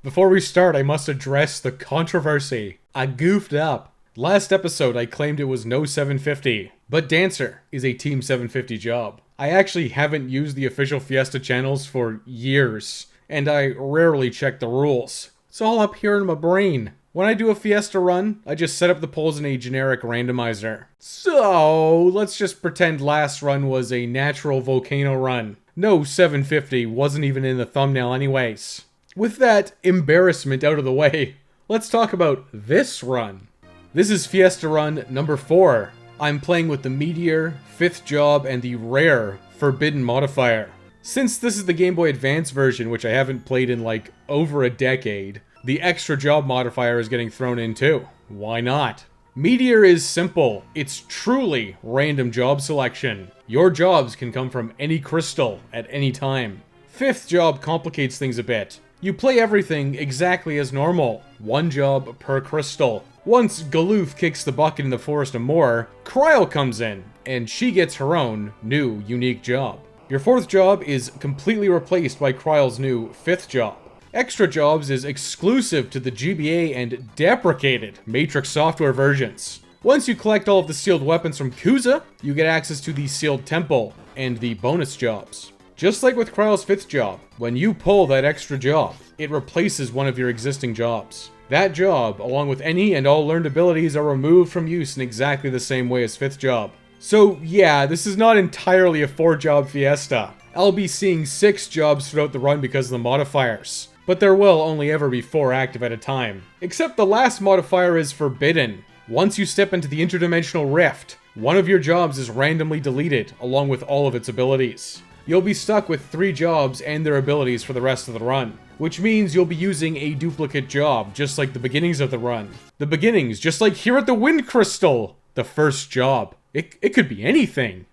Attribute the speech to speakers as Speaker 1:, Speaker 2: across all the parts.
Speaker 1: Before we start, I must address the controversy. I goofed up. Last episode, I claimed it was no 750, but Dancer is a Team 750 job. I actually haven't used the official Fiesta channels for years, and I rarely check the rules. It's all up here in my brain. When I do a Fiesta run, I just set up the polls in a generic randomizer. So, let's just pretend last run was a natural volcano run. No 750 wasn't even in the thumbnail anyways. With that embarrassment out of the way, let's talk about this run. This is Fiesta run number 4. I'm playing with the Meteor, 5th job, and the rare Forbidden modifier. Since this is the Game Boy Advance version, which I haven't played in like over a decade, the extra job modifier is getting thrown in too. Why not? Meteor is simple. It's truly random job selection. Your jobs can come from any crystal at any time. 5th job complicates things a bit. You play everything exactly as normal. 1 job per crystal. Once Galoof kicks the bucket in the Forest of Moor, Cryle comes in, and she gets her own new unique job. Your 4th job is completely replaced by Cryle's new 5th job. Extra jobs is exclusive to the GBA and deprecated Matrix software versions. Once you collect all of the sealed weapons from Kuza, you get access to the sealed temple and the bonus jobs. Just like with Cryle's 5th job, when you pull that extra job, it replaces one of your existing jobs. That job, along with any and all learned abilities, are removed from use in exactly the same way as 5th job. So yeah, this is not entirely a 4-job Fiesta. I'll be seeing 6 jobs throughout the run because of the modifiers, but there will only ever be 4 active at a time. Except the last modifier is Forbidden. Once you step into the interdimensional rift, one of your jobs is randomly deleted, along with all of its abilities. You'll be stuck with 3 jobs and their abilities for the rest of the run, which means you'll be using a duplicate job, just like the beginnings of the run. The beginnings, just like here at the Wind Crystal! The first job. It could be anything.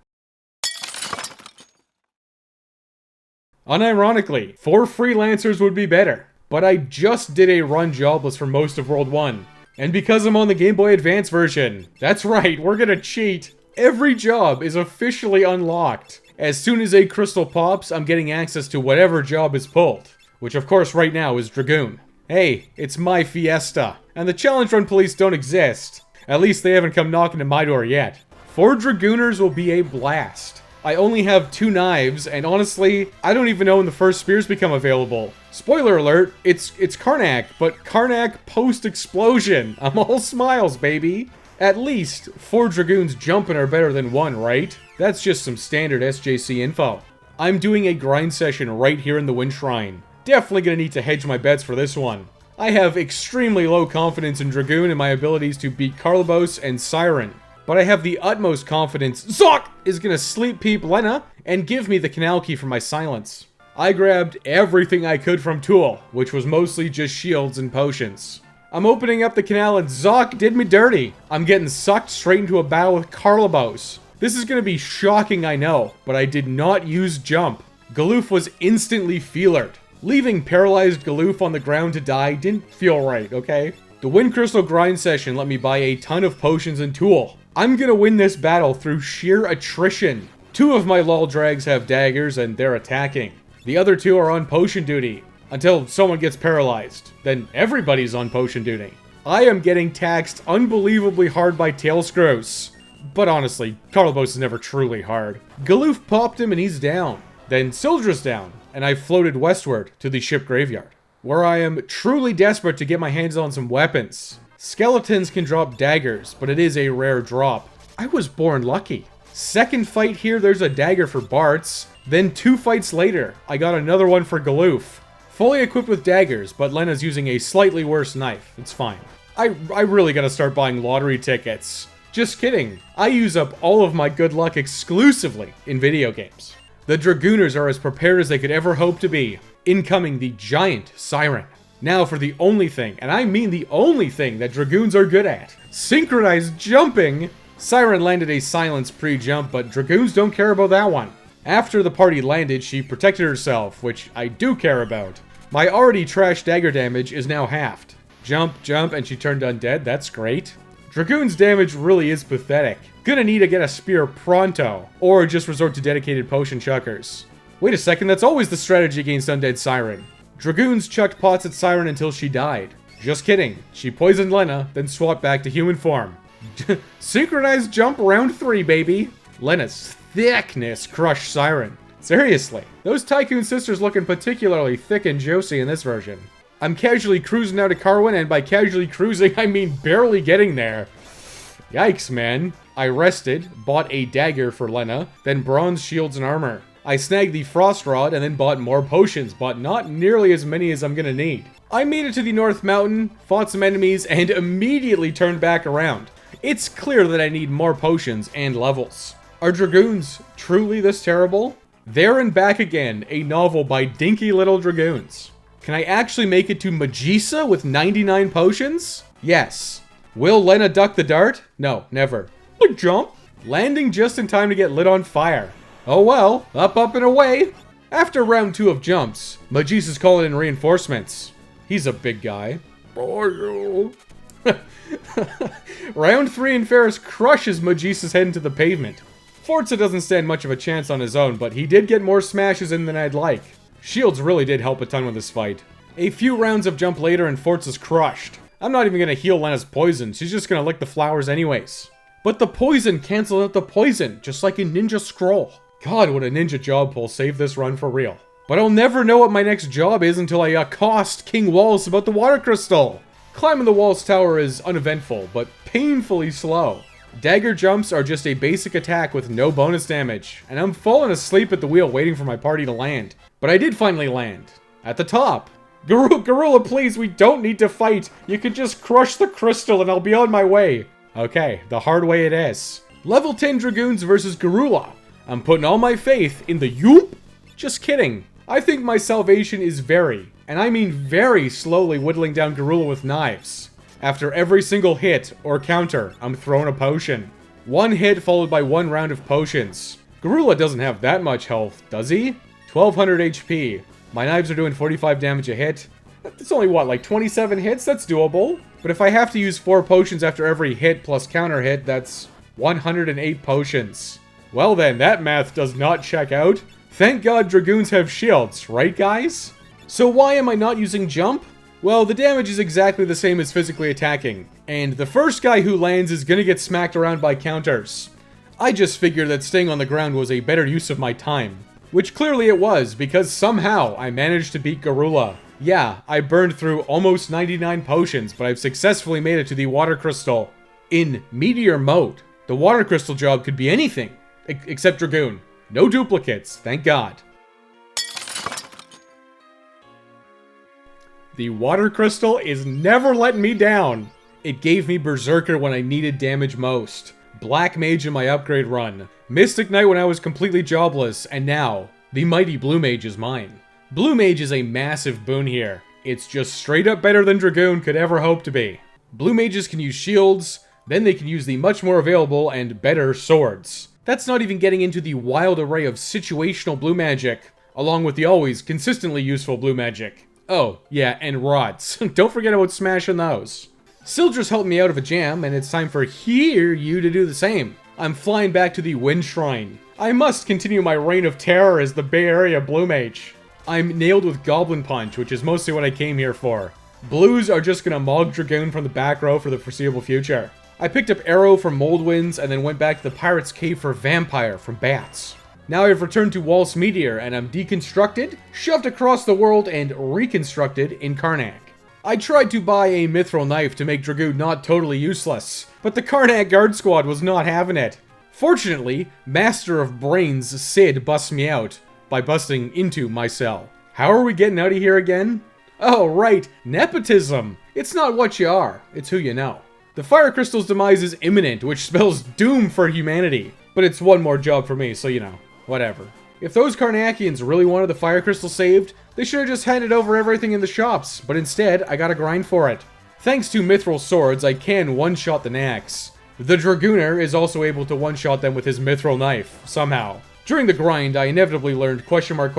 Speaker 1: Unironically, 4 freelancers would be better, but I just did a run jobless for most of World 1. And because I'm on the Game Boy Advance version, that's right, we're gonna cheat. Every job is officially unlocked. As soon as a crystal pops, I'm getting access to whatever job is pulled. Which of course right now is Dragoon. Hey, it's my Fiesta. And the Challenge Run police don't exist. At least they haven't come knocking to my door yet. 4 Dragooners will be a blast. I only have 2 knives, and honestly, I don't even know when the first spears become available. Spoiler alert, it's Karnak, but Karnak post-explosion. I'm all smiles, baby. At least, 4 Dragoons jumping are better than 1, right? That's just some standard SJC info. I'm doing a grind session right here in the Wind Shrine. Definitely gonna need to hedge my bets for this one. I have extremely low confidence in Dragoon and my abilities to beat Carlobos and Siren. But I have the utmost confidence Zoc is gonna sleep peep Lena and give me the canal key for my silence. I grabbed everything I could from Tool, which was mostly just shields and potions. I'm opening up the canal and Zoc did me dirty. I'm getting sucked straight into a battle with Carlobos. This is gonna be shocking, I know, but I did not use jump. Galoof was instantly feelered. Leaving paralyzed Galoof on the ground to die didn't feel right, okay? The Wind Crystal grind session let me buy a ton of potions and Tool. I'm gonna win this battle through sheer attrition. 2 of my lol drags have daggers and they're attacking. The other 2 are on potion duty. Until someone gets paralyzed. Then everybody's on potion duty. I am getting taxed unbelievably hard by tail screws. But honestly, Carlobos is never truly hard. Galoof popped him and he's down. Then Sildra's down, and I floated westward to the ship graveyard, where I am truly desperate to get my hands on some weapons. Skeletons can drop daggers, but it is a rare drop. I was born lucky. Second fight here, there's a dagger for Bartz. Then 2 fights later, I got another one for Galoof. Fully equipped with daggers, but Lena's using a slightly worse knife. It's fine. I really gotta start buying lottery tickets. Just kidding. I use up all of my good luck exclusively in video games. The Dragooners are as prepared as they could ever hope to be. Incoming the giant Siren. Now for the only thing, and I mean the only thing that Dragoons are good at. Synchronized jumping! Siren landed a silence pre-jump, but Dragoons don't care about that one. After the party landed, she protected herself, which I do care about. My already trash dagger damage is now halved. Jump, jump, and she turned undead, that's great. Dragoon's damage really is pathetic. Gonna need to get a spear pronto, or just resort to dedicated potion chuckers. Wait a second, that's always the strategy against Undead Siren. Dragoons chucked pots at Siren until she died. Just kidding. She poisoned Lena, then swapped back to human form. Synchronized jump round 3, baby. Lena's thickness crushed Siren. Seriously, those Tycoon sisters looking particularly thick and juicy in this version. I'm casually cruising out of Carwin, and by casually cruising, I mean barely getting there. Yikes, man. I rested, bought a dagger for Lena, then bronze shields and armor. I snagged the frost rod and then bought more potions, but not nearly as many as I'm gonna need. I made it to the North Mountain, fought some enemies, and immediately turned back around. It's clear that I need more potions and levels. Are Dragoons truly this terrible? There and Back Again, a novel by dinky little Dragoons. Can I actually make it to Magisa with 99 potions? Yes. Will Lena duck the dart? No, never. But jump? Landing just in time to get lit on fire. Oh well, up, and away. After round 2 of jumps, Magisa's calling in reinforcements. He's a big guy. Round 3 and Ferris crushes Magisa's head into the pavement. Forza doesn't stand much of a chance on his own, but he did get more smashes in than I'd like. Shields really did help a ton with this fight. A few rounds of jump later and Forza's crushed. I'm not even gonna heal Lena's poison, she's just gonna lick the flowers anyways. But the poison canceled out the poison, just like a ninja scroll. God, what a ninja job pull saved this run for real. But I'll never know what my next job is until I accost King Wallace about the water crystal. Climbing the Wallace Tower is uneventful, but painfully slow. Dagger jumps are just a basic attack with no bonus damage, and I'm falling asleep at the wheel waiting for my party to land. But I did finally land. At the top. Garula, please, we don't need to fight. You can just crush the crystal and I'll be on my way. Okay, the hard way it is. Level 10 Dragoons versus Garula. I'm putting all my faith in the Yoop. Just kidding. I think my salvation is very, and I mean very slowly whittling down Garula with knives. After every single hit or counter, I'm throwing a potion. 1 hit followed by 1 round of potions. Garula doesn't have that much health, does he? 1200 HP. My knives are doing 45 damage a hit. That's only what, like 27 hits? That's doable. But if I have to use 4 potions after every hit plus counter hit, that's 108 potions. Well then, that math does not check out. Thank God Dragoons have shields, right guys? So why am I not using jump? Well, the damage is exactly the same as physically attacking, and the first guy who lands is gonna get smacked around by counters. I just figured that staying on the ground was a better use of my time. Which clearly it was, because somehow I managed to beat Garula. Yeah, I burned through almost 99 potions, but I've successfully made it to the water crystal. In Meteor mode, the water crystal job could be anything, except Dragoon. No duplicates, thank God. The water crystal is never letting me down. It gave me Berserker when I needed damage most. Black Mage in my upgrade run. Mystic Knight when I was completely jobless, and now, the mighty Blue Mage is mine. Blue Mage is a massive boon here. It's just straight up better than Dragoon could ever hope to be. Blue Mages can use shields, then they can use the much more available and better swords. That's not even getting into the wild array of situational blue magic, along with the always consistently useful blue magic. Oh, yeah, and rods. Don't forget about smashing those. Sildris helped me out of a jam, and it's time for you to do the same. I'm flying back to the Wind Shrine. I must continue my reign of terror as the Bay Area Blue Mage. I'm nailed with Goblin Punch, which is mostly what I came here for. Blues are just gonna mog Dragoon from the back row for the foreseeable future. I picked up Arrow from Moldwinds, and then went back to the Pirate's Cave for Vampire from Bats. Now I've returned to Wallace Meteor, and I'm deconstructed, shoved across the world, and reconstructed in Karnak. I tried to buy a Mithril Knife to make Dragoon not totally useless, but the Karnak Guard Squad was not having it. Fortunately, Master of Brains Sid busts me out by busting into my cell. How are we getting out of here again? Oh right, nepotism! It's not what you are, it's who you know. The Fire Crystal's demise is imminent, which spells doom for humanity. But it's one more job for me, so you know, whatever. If those Karnakians really wanted the Fire Crystal saved, they should have just handed over everything in the shops, but instead, I gotta grind for it. Thanks to Mithril Swords, I can one-shot the Nax. The Dragooner is also able to one-shot them with his Mithril Knife, somehow. During the grind, I inevitably learned question mark.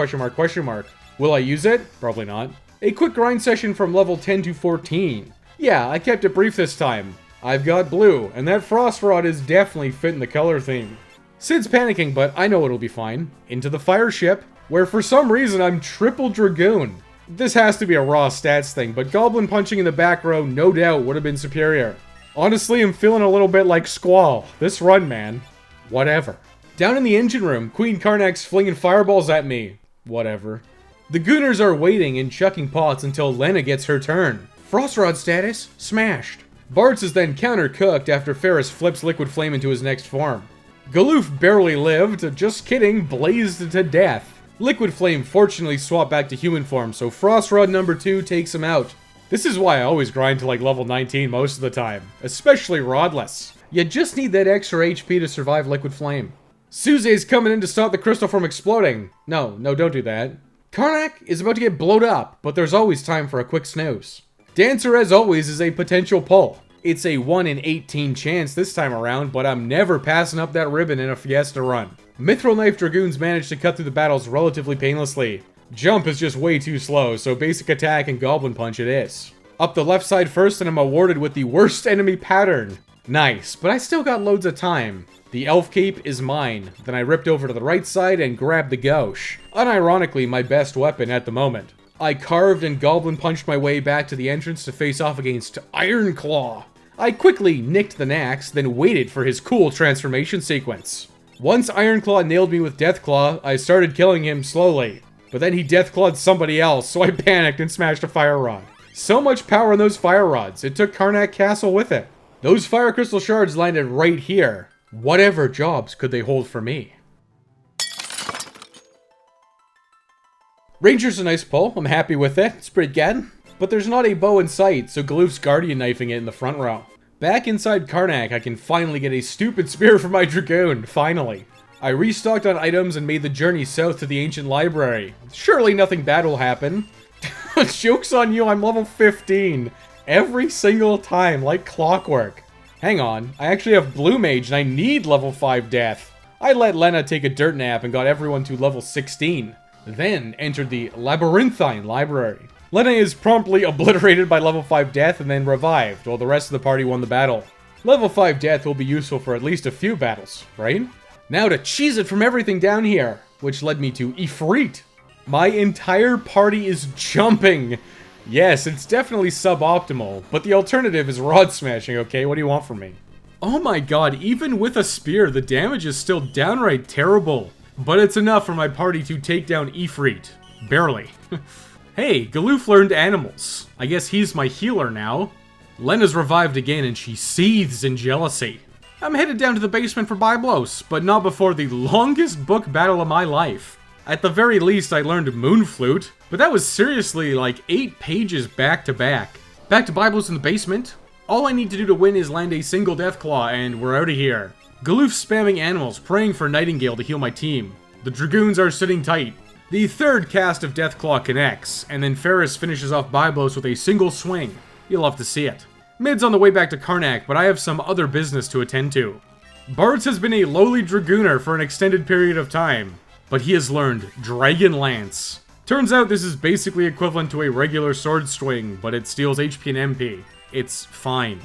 Speaker 1: Will I use it? Probably not. A quick grind session from level 10 to 14. Yeah, I kept it brief this time. I've got blue, and that Frost Rod is definitely fitting the color theme. Sid's panicking, but I know it'll be fine. Into the fire ship, where for some reason I'm triple Dragoon. This has to be a raw stats thing, but Goblin punching in the back row no doubt would have been superior. Honestly, I'm feeling a little bit like Squall. This run, man. Whatever. Down in the engine room, Queen Karnak's flinging fireballs at me. Whatever. The Gooners are waiting and chucking pots until Lena gets her turn. Frost Rod status, smashed. Bartz is then counter-cooked after Ferris flips Liquid Flame into his next form. Galoof barely lived, just kidding, blazed to death. Liquid Flame fortunately swapped back to human form, so Frost Rod number 2 takes him out. This is why I always grind to like level 19 most of the time, especially Rodless. You just need that extra HP to survive Liquid Flame. Suze's coming in to stop the crystal from exploding. No, don't do that. Karnak is about to get blowed up, but there's always time for a quick snooze. Dancer, as always, is a potential pull. It's a 1 in 18 chance this time around, but I'm never passing up that ribbon in a Fiesta run. Mithril Knife Dragoons manage to cut through the battles relatively painlessly. Jump is just way too slow, so basic attack and Goblin Punch it is. Up the left side first, and I'm awarded with the worst enemy pattern. Nice, but I still got loads of time. The Elf Cape is mine. Then I ripped over to the right side and grabbed the Gauche. Unironically, my best weapon at the moment. I carved and Goblin Punched my way back to the entrance to face off against Iron Claw. I quickly nicked the Nax, then waited for his cool transformation sequence. Once Iron Claw nailed me with Death Claw, I started killing him slowly. But then he Death Clawed somebody else, so I panicked and smashed a Fire Rod. So much power in those Fire Rods, it took Karnak Castle with it. Those Fire Crystal Shards landed right here. Whatever jobs could they hold for me? Ranger's a nice pull, I'm happy with it, it's pretty good. But there's not a bow in sight, so Galoof's Guardian knifing it in the front row. Back inside Karnak, I can finally get a stupid spear for my Dragoon, finally. I restocked on items and made the journey south to the ancient library. Surely nothing bad will happen. Joke's on you, I'm level 15. Every single time, like clockwork. Hang on, I actually have Blue Mage and I need level 5 death. I let Lena take a dirt nap and got everyone to level 16. Then entered the Labyrinthine Library. Lena is promptly obliterated by level 5 death and then revived, while the rest of the party won the battle. Level 5 death will be useful for at least a few battles, right? Now to cheese it from everything down here, which led me to Ifrit. My entire party is jumping. Yes, it's definitely suboptimal, but the alternative is rod smashing, okay? What do you want from me? Oh my god, even with a spear, the damage is still downright terrible. But it's enough for my party to take down Ifrit. Barely. Hey, Galoof learned animals. I guess he's my healer now. Lena's revived again and she seethes in jealousy. I'm headed down to the basement for Byblos, but not before the longest book battle of my life. At the very least, I learned Moon Flute, but that was seriously like 8 pages back to back. Back to Byblos in the basement. All I need to do to win is land a single Deathclaw and we're out of here. Galoof spamming animals, praying for Nightingale to heal my team. The Dragoons are sitting tight. The third cast of Deathclaw connects, and then Ferris finishes off Byblos with a single swing. You'll love to see it. Mid's on the way back to Karnak, but I have some other business to attend to. Bartz has been a lowly Dragooner for an extended period of time, but he has learned Dragon Lance. Turns out this is basically equivalent to a regular sword swing, but it steals HP and MP. It's fine.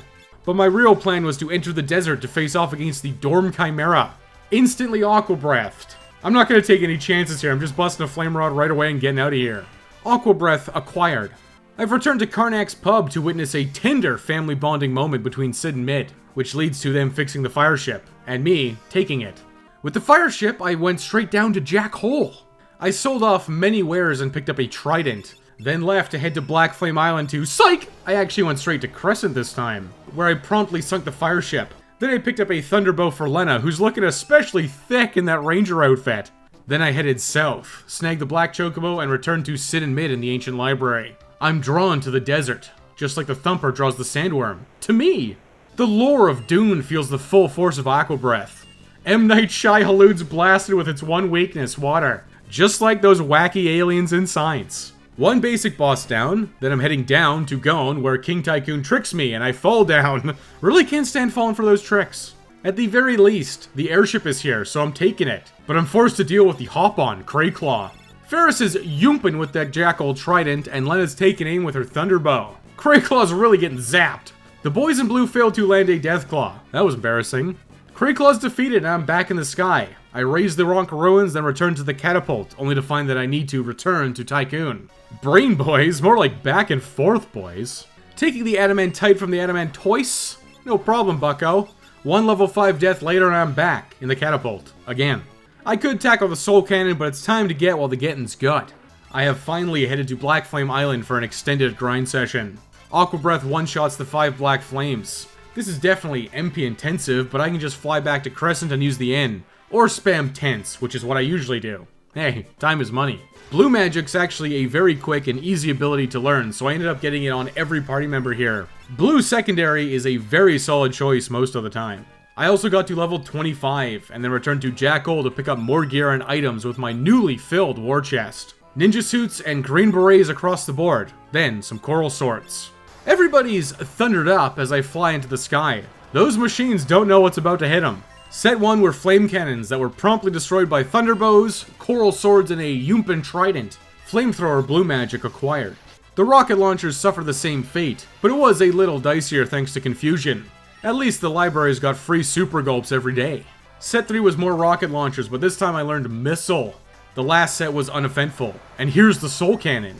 Speaker 1: But my real plan was to enter the desert to face off against the Dorm Chimera. Instantly Aqua Breathed. I'm not going to take any chances here, I'm just busting a Flame Rod right away and getting out of here. Aqua Breath acquired. I've returned to Karnak's pub to witness a tender family bonding moment between Sid and Mid, which leads to them fixing the fire ship, and me taking it. With the fire ship, I went straight down to Jack Hole. I sold off many wares and picked up a trident, then left to head to Black Flame Island to psych! I actually went straight to Crescent this time, where I promptly sunk the fire ship. Then I picked up a Thunderbow for Lena, who's looking especially thick in that ranger outfit. Then I headed south, snagged the Black Chocobo, and returned to Sid and Mid in the ancient library. I'm drawn to the desert, just like the Thumper draws the Sandworm. To me! The lore of Dune feels the full force of Aqua Breath. M. Night Shyamalan's blasted with its one weakness, water. Just like those wacky aliens in Science. One basic boss down, then I'm heading down to Gone, where King Tycoon tricks me and I fall down. Really can't stand falling for those tricks. At the very least, the airship is here, so I'm taking it. But I'm forced to deal with the hop-on, Crayclaw. Ferris is yooping with that Jackal Trident, and Lena's taking aim with her Thunderbow. Crayclaw's really getting zapped. The boys in blue failed to land a Deathclaw. That was embarrassing. Krayklaw's defeated and I'm back in the sky. I raise the Ronk ruins, then return to the catapult, only to find that I need to return to Tycoon. Brain boys, more like back and forth boys. Taking the adamantite from the adamantoise? No problem, bucko. One level 5 death later and I'm back in the catapult. Again. I could tackle the soul cannon, but it's time to get while the getting's good. I have finally headed to Black Flame Island for an extended grind session. Aqua Breath one-shots the 5 black flames. This is definitely MP intensive, but I can just fly back to Crescent and use the N. Or spam Tense, which is what I usually do. Hey, time is money. Blue Magic's actually a very quick and easy ability to learn, so I ended up getting it on every party member here. Blue Secondary is a very solid choice most of the time. I also got to level 25, and then returned to Jackal to pick up more gear and items with my newly filled war chest. Ninja suits and green berets across the board, then some coral swords. Everybody's thundered up as I fly into the sky. Those machines don't know what's about to hit them. Set 1 were flame cannons that were promptly destroyed by thunderbows, coral swords, and a Yumpen trident. Flamethrower blue magic acquired. The rocket launchers suffer the same fate, but it was a little dicier thanks to confusion. At least the libraries got free super gulps every day. Set 3 was more rocket launchers, but this time I learned missile. The last set was uneventful, and here's the soul cannon.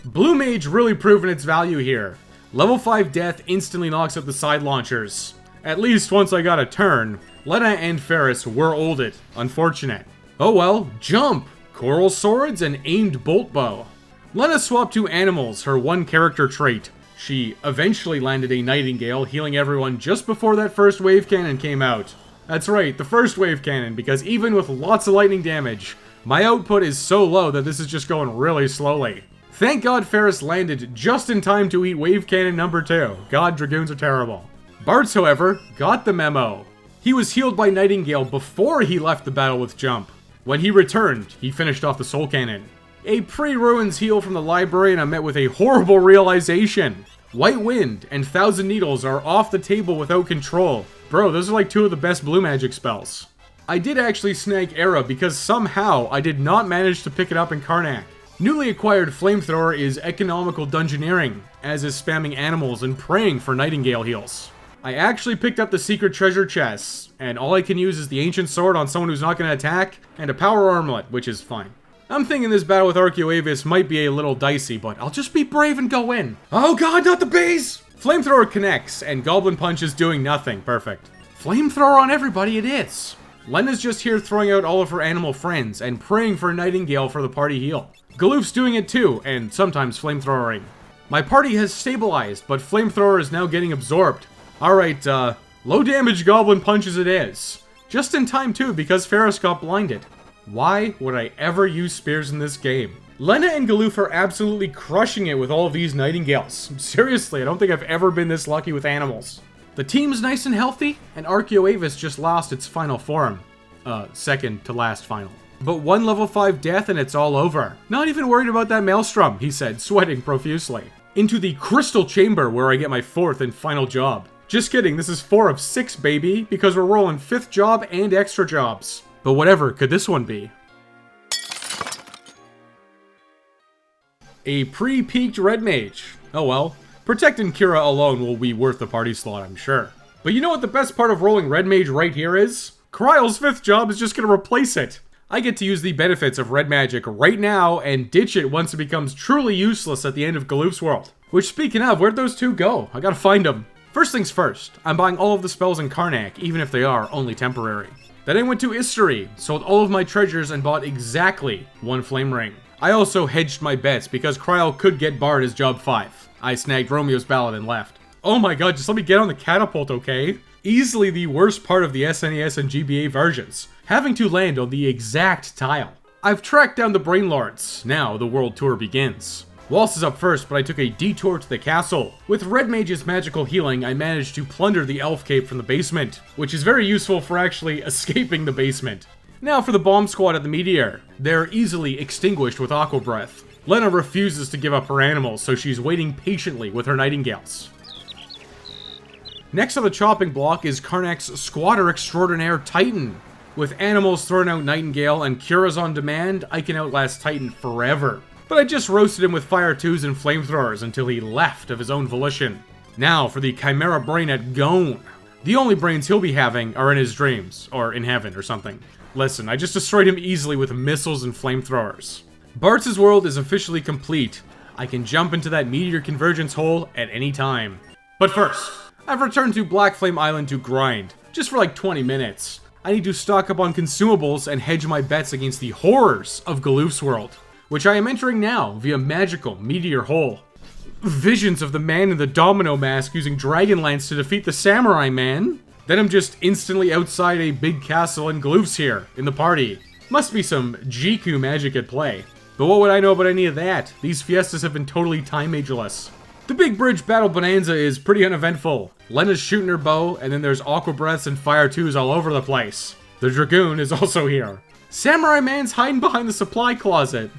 Speaker 1: Blue Mage really proven its value here. Level 5 death instantly knocks out the side launchers. At least once I got a turn. Lena and Ferris were olded. Unfortunate. Oh well, jump! Coral swords and aimed bolt bow. Lena swapped to animals, her one character trait. She eventually landed a Nightingale, healing everyone just before that first wave cannon came out. That's right, the first wave cannon, because even with lots of lightning damage, my output is so low that this is just going really slowly. Thank God Ferris landed just in time to eat wave cannon number 2. God, Dragoons are terrible. Bartz, however, got the memo. He was healed by Nightingale before he left the battle with Jump. When he returned, he finished off the soul cannon. A pre-ruins heal from the library and I'm met with a horrible realization. White Wind and Thousand Needles are off the table without control. Bro, those are like 2 of the best blue magic spells. I did actually snag Era because somehow I did not manage to pick it up in Karnak. Newly acquired Flamethrower is economical dungeoneering, as is spamming animals and praying for Nightingale heals. I actually picked up the secret treasure chests, and all I can use is the ancient sword on someone who's not going to attack, and a power armlet, which is fine. I'm thinking this battle with Archeoavis might be a little dicey, but I'll just be brave and go in. Oh god, not the bees! Flamethrower connects, and Goblin Punch is doing nothing. Perfect. Flamethrower on everybody it is. Lena's just here throwing out all of her animal friends, and praying for Nightingale for the party heal. Galoof's doing it too, and sometimes flamethrowering. My party has stabilized, but Flamethrower is now getting absorbed. Alright, low damage Goblin Punches it is. Just in time too, because Ferris got blinded. Why would I ever use spears in this game? Lena and Galoof are absolutely crushing it with all of these Nightingales. Seriously, I don't think I've ever been this lucky with animals. The team's nice and healthy, and Archeoavis just lost its final form. Second to last final. But 1 level 5 death and it's all over. Not even worried about that Maelstrom, he said, sweating profusely. Into the Crystal Chamber where I get my 4th and final job. Just kidding, this is 4 of 6, baby, because we're rolling 5th job and extra jobs. But whatever could this one be? A pre-peaked Red Mage. Oh well. Protecting Kira alone will be worth the party slot, I'm sure. But you know what the best part of rolling Red Mage right here is? Kryle's 5th job is just gonna replace it. I get to use the benefits of red magic right now and ditch it once it becomes truly useless at the end of Galoof's world. Which, speaking of, where'd those 2 go? I gotta find them. First things first, I'm buying all of the spells in Karnak, even if they are only temporary. Then I went to Istory, sold all of my treasures and bought exactly 1 flame ring. I also hedged my bets because Kryle could get Bard as job 5. I snagged Romeo's ballad and left. Oh my god, just let me get on the catapult, okay? Easily the worst part of the SNES and GBA versions, having to land on the exact tile. I've tracked down the Brain Lords. Now the world tour begins. Waltz is up first, but I took a detour to the castle. With Red Mage's magical healing, I managed to plunder the Elf Cape from the basement, which is very useful for actually escaping the basement. Now for the bomb squad at the Meteor. They're easily extinguished with Aqua Breath. Lena refuses to give up her animals, so she's waiting patiently with her Nightingales. Next on the chopping block is Karnak's Squatter Extraordinaire Titan. With animals throwing out Nightingale and Cura's on demand, I can outlast Titan forever. But I just roasted him with Fire 2s and Flamethrowers until he left of his own volition. Now for the Chimera Brain at Gone. The only brains he'll be having are in his dreams, or in heaven or something. Listen, I just destroyed him easily with missiles and flamethrowers. Bart's world is officially complete. I can jump into that meteor convergence hole at any time. But first, I've returned to Black Flame Island to grind, just for like 20 minutes. I need to stock up on consumables and hedge my bets against the horrors of Galoof's world, which I am entering now via magical meteor hole. Visions of the man in the domino mask using Dragonlance to defeat the samurai man. Then I'm just instantly outside a big castle and Galoof's here, in the party. Must be some Jiku magic at play. But what would I know about any of that? These fiestas have been totally time ageless. The big bridge battle bonanza is pretty uneventful. Lena's shooting her bow, and then there's Aqua Breaths and Fire 2s all over the place. The Dragoon is also here. Samurai Man's hiding behind the supply closet.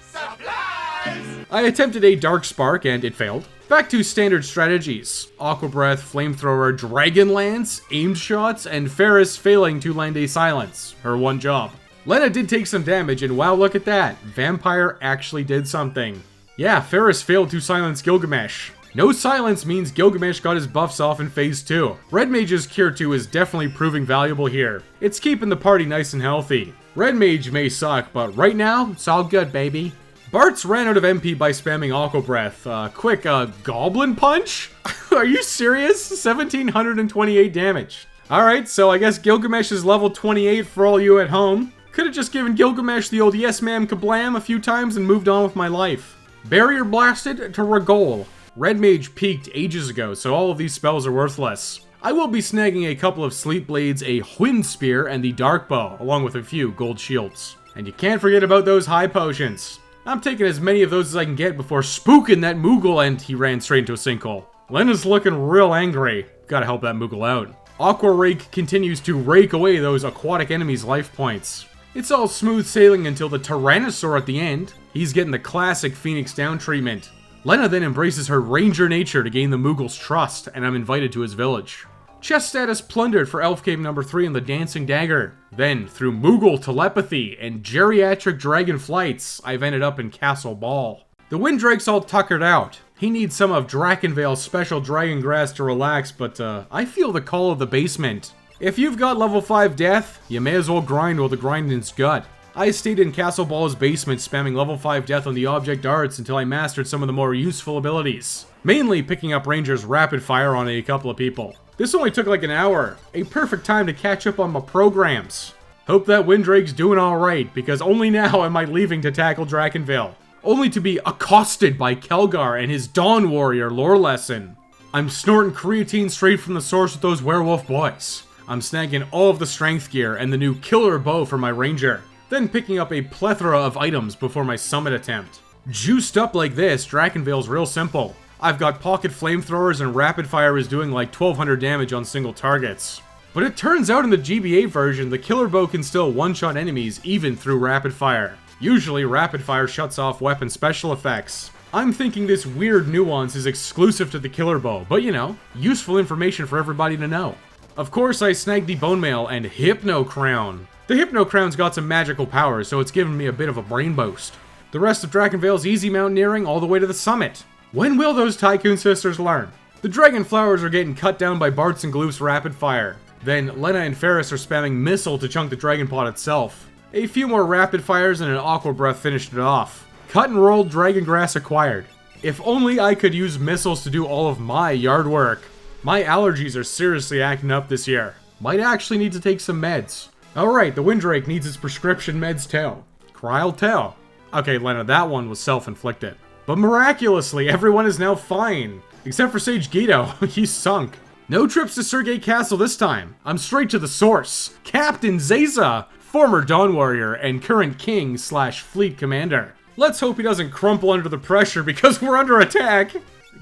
Speaker 1: Supplies! I attempted a Dark Spark, and it failed. Back to standard strategies. Aqua Breath, Flamethrower, Dragonlance, aimed shots, and Ferris failing to land a silence. Her one job. Lena did take some damage, and wow, look at that. Vampire actually did something. Yeah, Ferris failed to silence Gilgamesh. No silence means Gilgamesh got his buffs off in phase 2. Red Mage's Cure 2 is definitely proving valuable here. It's keeping the party nice and healthy. Red Mage may suck, but right now, it's all good, baby. Bart's ran out of MP by spamming Aqua Breath. Quick, Goblin Punch? Are you serious? 1728 damage. Alright, so I guess Gilgamesh is level 28 for all you at home. Could've just given Gilgamesh the old yes ma'am kablam a few times and moved on with my life. Barrier Blasted to Regol. Red Mage peaked ages ago, so all of these spells are worthless. I will be snagging a couple of Sleep Blades, a Wind Spear, and the Dark Bow, along with a few gold shields. And you can't forget about those high potions. I'm taking as many of those as I can get before spooking that Moogle, and he ran straight into a sinkhole. Lena's looking real angry. Gotta help that Moogle out. Aqua Rake continues to rake away those aquatic enemies' life points. It's all smooth sailing until the Tyrannosaur at the end. He's getting the classic Phoenix Down treatment. Lena then embraces her ranger nature to gain the Moogle's trust, and I'm invited to his village. Chest status plundered for Elf Cave number 3 in the Dancing Dagger. Then, through Moogle telepathy and geriatric dragon flights, I've ended up in Castle Ball. The Winddrake's all tuckered out. He needs some of Drakenvale's special dragon grass to relax, but I feel the call of the basement. If you've got level 5 death, you may as well grind while the grinding's good. I stayed in Castle Ball's basement spamming level 5 death on the object arts until I mastered some of the more useful abilities. Mainly picking up Ranger's rapid fire on a couple of people. This only took like an hour. A perfect time to catch up on my programs. Hope that Winddrake's doing alright, because only now am I leaving to tackle Drakenvale. Only to be accosted by Kelgar and his Dawn Warrior lore lesson. I'm snorting creatine straight from the source with those werewolf boys. I'm snagging all of the strength gear and the new killer bow for my ranger. Then picking up a plethora of items before my summit attempt. Juiced up like this, Drakenvale's real simple. I've got pocket flamethrowers and rapid fire is doing like 1200 damage on single targets. But it turns out in the GBA version, the killer bow can still one-shot enemies even through rapid fire. Usually rapid fire shuts off weapon special effects. I'm thinking this weird nuance is exclusive to the killer bow, but you know, useful information for everybody to know. Of course, I snagged the Bone Mail and Hypno Crown. The Hypno Crown's got some magical powers, so it's given me a bit of a brain boost. The rest of Drakenvale's easy mountaineering all the way to the summit. When will those Tycoon sisters learn? The Dragon Flowers are getting cut down by Bart's and Gloof's rapid fire. Then Lena and Ferris are spamming Missile to chunk the Dragon Pod itself. A few more rapid fires and an Aqua Breath finished it off. Cut and rolled Dragon Grass acquired. If only I could use missiles to do all of my yard work. My allergies are seriously acting up this year. Might actually need to take some meds. Alright, the Windrake needs its prescription meds too. Cry'll tell. Okay, Lena, that one was self-inflicted. But miraculously, everyone is now fine. Except for Sage Guido, he's sunk. No trips to Sergei Castle this time. I'm straight to the source. Captain Zaza, former Dawn Warrior and current King/Fleet Commander. Let's hope he doesn't crumple under the pressure because we're under attack.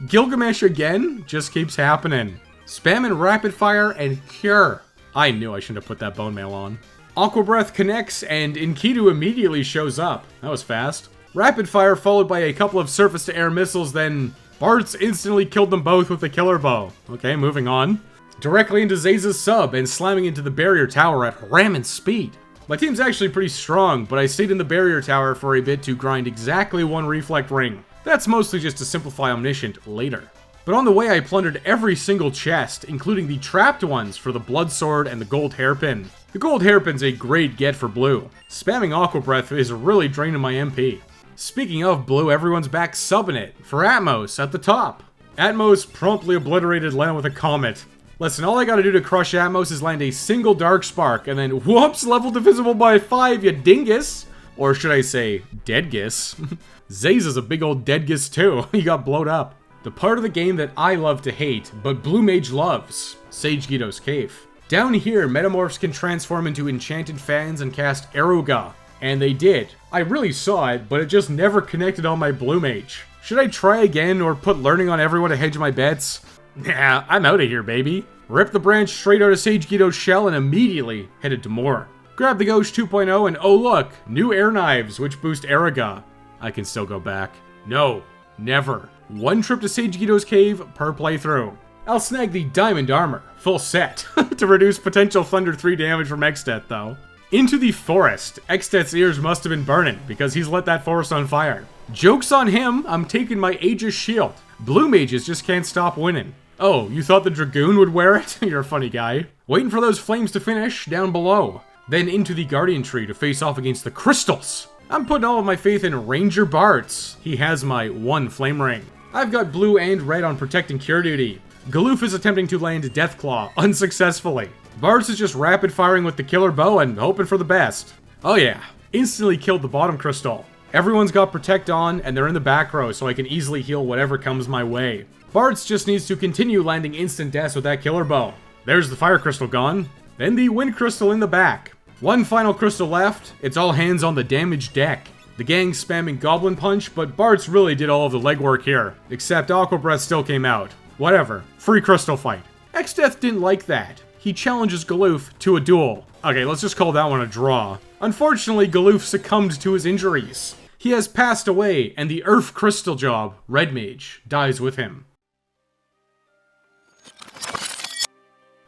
Speaker 1: Gilgamesh again just keeps happening. Spamming rapid fire and cure. I knew I shouldn't have put that Bone Mail on. Aqua Breath connects and Enkidu immediately shows up. That was fast. Rapid fire followed by a couple of surface-to-air missiles, then Bart's instantly killed them both with the killer bow. Okay, moving on. Directly into Zaza's sub and slamming into the barrier tower at ramming speed. My team's actually pretty strong, but I stayed in the barrier tower for a bit to grind exactly one reflect ring. That's mostly just to simplify Omniscient later. But on the way I plundered every single chest, including the trapped ones for the blood sword and the gold hairpin. The gold hairpin's a great get for blue. Spamming Aqua Breath is really draining my MP. Speaking of blue, everyone's back subbing it for Atmos at the top. Atmos promptly obliterated Lena with a comet. Listen, all I gotta do to crush Atmos is land a single Dark Spark, and then whoops, level divisible by 5, you dingus! Or should I say, deadgus. Zaza's a big old deadgus too, he got blowed up. The part of the game that I love to hate, but Blue Mage loves, Sage Guido's Cave. Down here, Metamorphs can transform into enchanted fans and cast Eruga. And they did. I really saw it, but it just never connected on my Blue Mage. Should I try again, or put learning on everyone to hedge my bets? Nah, I'm out of here, baby. Ripped the branch straight out of Sage Guido's shell and immediately headed to more. Grabbed the Ghost 2.0 and oh look, new air knives, which boost Eruga. I can still go back. No, never. One trip to Sage Guido's Cave per playthrough. I'll snag the Diamond Armor, full set, to reduce potential Thunder 3 damage from Extet though. Into the forest. Extet's ears must have been burning, because he's lit that forest on fire. Joke's on him, I'm taking my Aegis shield. Blue mages just can't stop winning. Oh, you thought the Dragoon would wear it? You're a funny guy. Waiting for those flames to finish, down below. Then into the Guardian Tree to face off against the Crystals. I'm putting all of my faith in Ranger Bartz. He has my one flame ring. I've got blue and red on protecting cure duty. Galoof is attempting to land Deathclaw, unsuccessfully. Bartz is just rapid firing with the killer bow and hoping for the best. Oh yeah, instantly killed the bottom crystal. Everyone's got protect on and they're in the back row so I can easily heal whatever comes my way. Bartz just needs to continue landing instant deaths with that killer bow. There's the fire crystal gone. Then the wind crystal in the back. One final crystal left, it's all hands on the damaged deck. The gang's spamming Goblin Punch, but Bartz really did all of the legwork here. Except Aqua Breath still came out. Whatever, free crystal fight. Exdeath didn't like that. He challenges Galoof to a duel. Okay, let's just call that one a draw. Unfortunately, Galoof succumbed to his injuries. He has passed away, and the Earth Crystal Job, Red Mage, dies with him.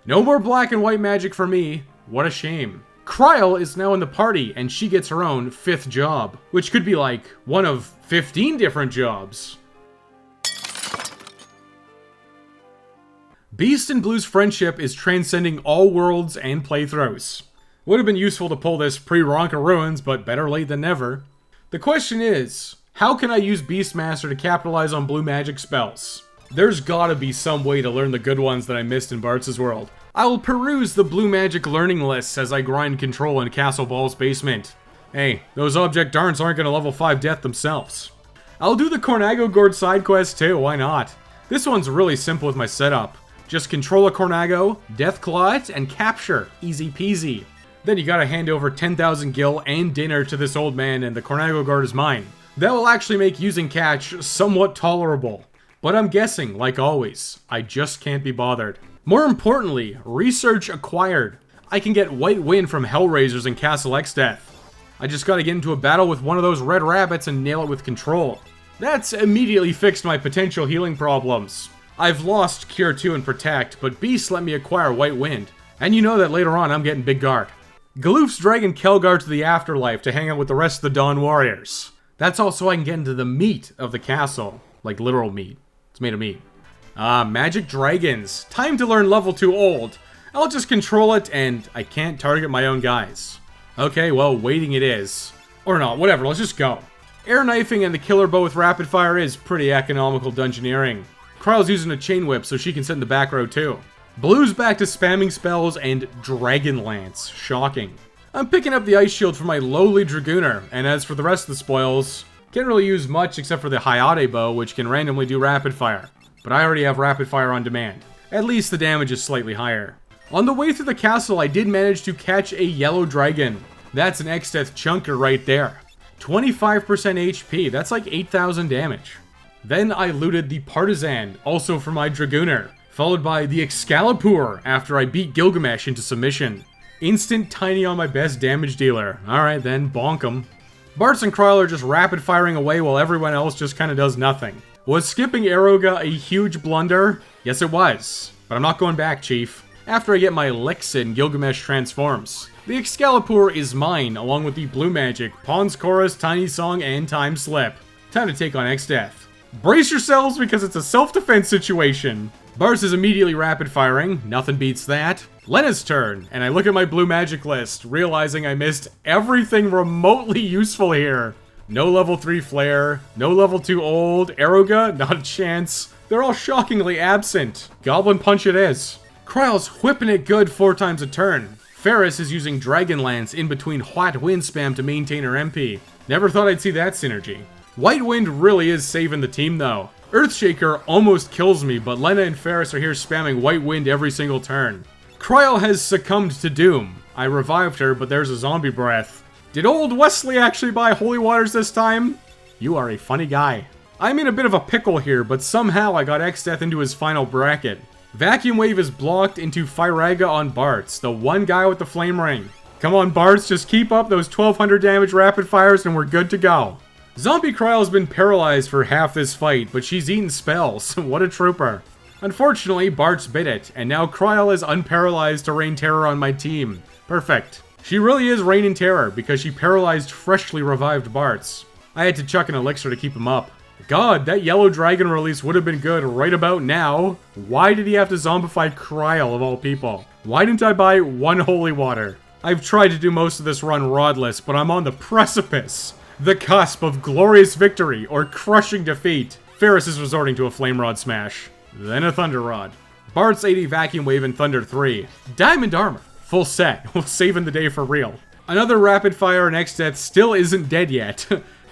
Speaker 1: No more black and white magic for me. What a shame. Kryl is now in the party, and she gets her own 5th job, which could be like one of 15 different jobs. Beast and Blue's friendship is transcending all worlds and playthroughs. Would have been useful to pull this pre-Ronka Ruins, but better late than never. The question is, how can I use Beastmaster to capitalize on blue magic spells? There's gotta be some way to learn the good ones that I missed in Bartz's world. I will peruse the blue magic learning lists as I grind control in Castle Ball's basement. Hey, those object darns aren't gonna level 5 death themselves. I'll do the Cornago Gourd side quest too, why not? This one's really simple with my setup. Just control a Cornago, Deathclaw it, and capture. Easy peasy. Then you gotta hand over 10,000 gil and dinner to this old man and the Cornago Guard is mine. That will actually make using catch somewhat tolerable. But I'm guessing, like always, I just can't be bothered. More importantly, research acquired. I can get White Wind from Hellraisers in Castle Exdeath. I just gotta get into a battle with one of those red rabbits and nail it with control. That's immediately fixed my potential healing problems. I've lost Cure 2 and Protect, but Beast let me acquire White Wind. And you know that later on I'm getting Big Guard. Galoof's dragging Kelgar to the afterlife to hang out with the rest of the Dawn Warriors. That's also I can get into the meat of the castle. Like literal meat. It's made of meat. Magic Dragons. Time to learn level 2 old. I'll just control it and I can't target my own guys. Okay, well, waiting it is. Or not, whatever, let's just go. Air knifing and the killer bow with rapid fire is pretty economical dungeoneering. Kryl's using a chain whip so she can sit in the back row too. Blue's back to spamming spells and Dragon Lance. Shocking. I'm picking up the Ice Shield for my lowly Dragooner, and as for the rest of the spoils, can't really use much except for the Hayate bow, which can randomly do rapid fire. But I already have rapid fire on demand. At least the damage is slightly higher. On the way through the castle, I did manage to catch a yellow dragon. That's an Exdeath chunker right there. 25% HP, that's like 8,000 damage. Then I looted the Partisan, also for my Dragooner, followed by the Excalibur after I beat Gilgamesh into submission. Instant tiny on my best damage dealer. Alright then, bonk 'em. Bartz and Kryl are just rapid firing away while everyone else just kinda does nothing. Was skipping Eruga a huge blunder? Yes it was. But I'm not going back, Chief. After I get my Lexin, Gilgamesh transforms. The Excalibur is mine, along with the Blue Magic, Pawn's Chorus, Tiny Song, and Time Slip. Time to take on Exdeath. Brace yourselves because it's a self-defense situation. Bartz is immediately rapid firing. Nothing beats that. Lena's turn, and I look at my blue magic list, realizing I missed everything remotely useful here. No level 3 flare, no level 2 old, Aeroga, not a chance. They're all shockingly absent. Goblin Punch it is. Kryle's whipping it good 4 times a turn. Ferris is using Dragon Lance in between White Wind spam to maintain her MP. Never thought I'd see that synergy. White Wind really is saving the team though. Earthshaker almost kills me, but Lena and Ferris are here spamming White Wind every single turn. Kryle has succumbed to doom. I revived her, but there's a zombie breath. Did old Wesley actually buy holy waters this time? You are a funny guy. I'm in a bit of a pickle here, but somehow I got X-Death into his final bracket. Vacuum Wave is blocked into Firaga on Bartz, the one guy with the flame ring. Come on Bartz, just keep up those 1200 damage rapid fires and we're good to go. Zombie Kryle has been paralyzed for half this fight, but she's eaten spells. What a trooper. Unfortunately, Bartz bit it, and now Kryle is unparalyzed to rain terror on my team. Perfect. She really is raining terror, because she paralyzed freshly revived Bartz. I had to chuck an elixir to keep him up. God, that yellow dragon release would have been good right about now. Why did he have to zombify Kryle of all people? Why didn't I buy 1 holy water? I've tried to do most of this run rodless, but I'm on the precipice. The cusp of glorious victory or crushing defeat. Ferris is resorting to a Flame Rod smash. Then a Thunder Rod. Bartz 80 Vacuum Wave and Thunder 3. Diamond Armor. Full set. We're saving the day for real. Another Rapid Fire and X-Death still isn't dead yet.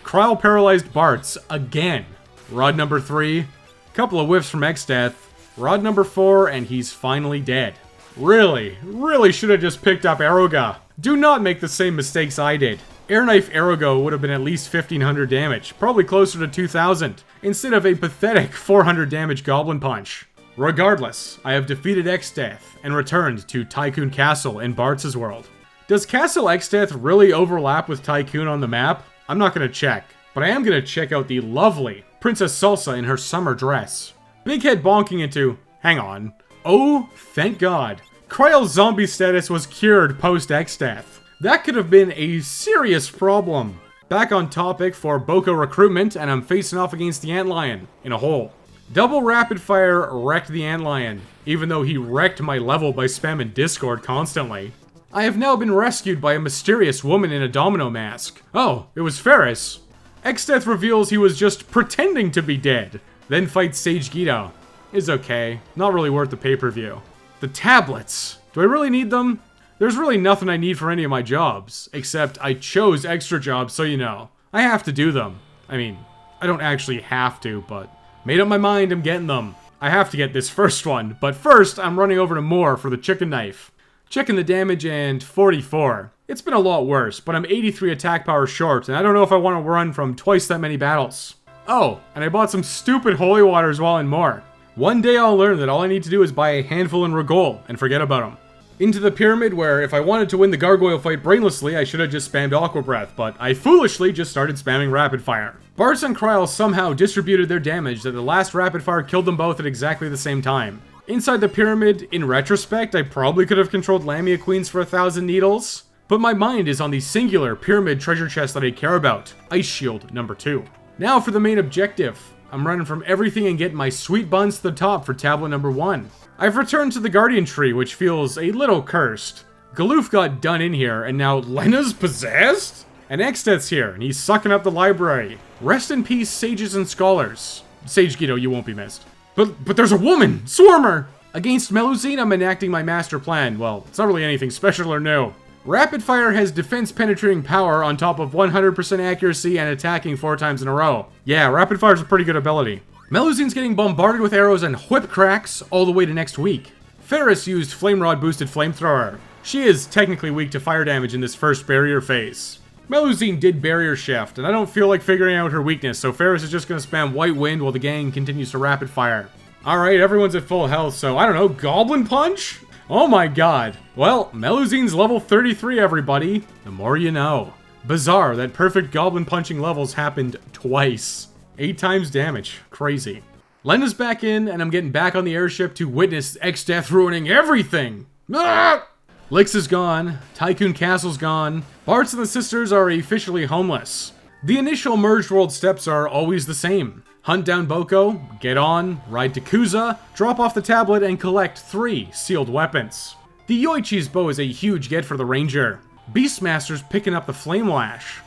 Speaker 1: Kryle paralyzed Bartz again. Rod number 3. Couple of whiffs from X-Death. Rod number 4 and he's finally dead. Really should have just picked up Aeroga. Do not make the same mistakes I did. Air Knife Aeroga would have been at least 1500 damage, probably closer to 2000, instead of a pathetic 400 damage Goblin Punch. Regardless, I have defeated X-Death and returned to Tycoon Castle in Bartz's world. Does Castle X-Death really overlap with Tycoon on the map? I'm not gonna check, but I am gonna check out the lovely Princess Salsa in her summer dress. Big Head bonking into, hang on. Oh, thank God. Kryle's zombie status was cured post X-Death. That could have been a serious problem. Back on topic for Boko recruitment, and I'm facing off against the Antlion in a hole. Double rapid fire wrecked the Antlion, even though he wrecked my level by spamming Discord constantly. I have now been rescued by a mysterious woman in a domino mask. Oh, it was Ferris. X-Death reveals he was just pretending to be dead, then fights Sage Guido. Is okay, not really worth the pay-per-view. The tablets. Do I really need them? There's really nothing I need for any of my jobs, except I chose extra jobs, so you know. I have to do them. I mean, I don't actually have to, but made up my mind, I'm getting them. I have to get this first one, but first, I'm running over to Moore for the chicken knife. Checking the damage and 44. It's been a lot worse, but I'm 83 attack power short, and I don't know if I want to run from twice that many battles. Oh, and I bought some stupid holy waters while in Moore. One day I'll learn that all I need to do is buy a handful in Regol, and forget about them. Into the pyramid where if I wanted to win the gargoyle fight brainlessly, I should have just spammed Aqua Breath, but I foolishly just started spamming Rapid Fire. Bartz and Kryle somehow distributed their damage that the last Rapid Fire killed them both at exactly the same time. Inside the pyramid, in retrospect, I probably could have controlled Lamia Queens for 1,000 needles, but my mind is on the singular pyramid treasure chest that I care about, Ice Shield number 2. Now for the main objective. I'm running from everything and getting my sweet buns to the top for tablet number 1. I've returned to the Guardian Tree, which feels a little cursed. Galoof got done in here, and now Lena's possessed? And X-Death's here, and he's sucking up the library. Rest in peace, sages and scholars. Sage Guido, you won't be missed. But there's a woman! Swarmer! Against Melusine, I'm enacting my master plan. Well, it's not really anything special or new. Rapid Fire has defense penetrating power on top of 100% accuracy and attacking 4 times in a row. Yeah, Rapid Fire's a pretty good ability. Melusine's getting bombarded with arrows and whip cracks all the way to next week. Ferris used Flame Rod boosted Flamethrower. She is technically weak to fire damage in this first barrier phase. Melusine did Barrier Shift, and I don't feel like figuring out her weakness, so Ferris is just going to spam White Wind while the gang continues to Rapid Fire. Alright, everyone's at full health, so I don't know, Goblin Punch? Oh my god. Well, Melusine's level 33, everybody. The more you know. Bizarre that perfect Goblin Punching levels happened twice. 8 times damage. Crazy. Lena's back in, and I'm getting back on the airship to witness X-Death ruining everything. Ah! Lix is gone. Tycoon Castle's gone. Bartz and the sisters are officially homeless. The initial merged world steps are always the same. Hunt down Boko, get on, ride to Kuza, drop off the tablet, and collect 3 sealed weapons. The Yoichi's bow is a huge get for the ranger. Beastmaster's picking up the Flame Lash.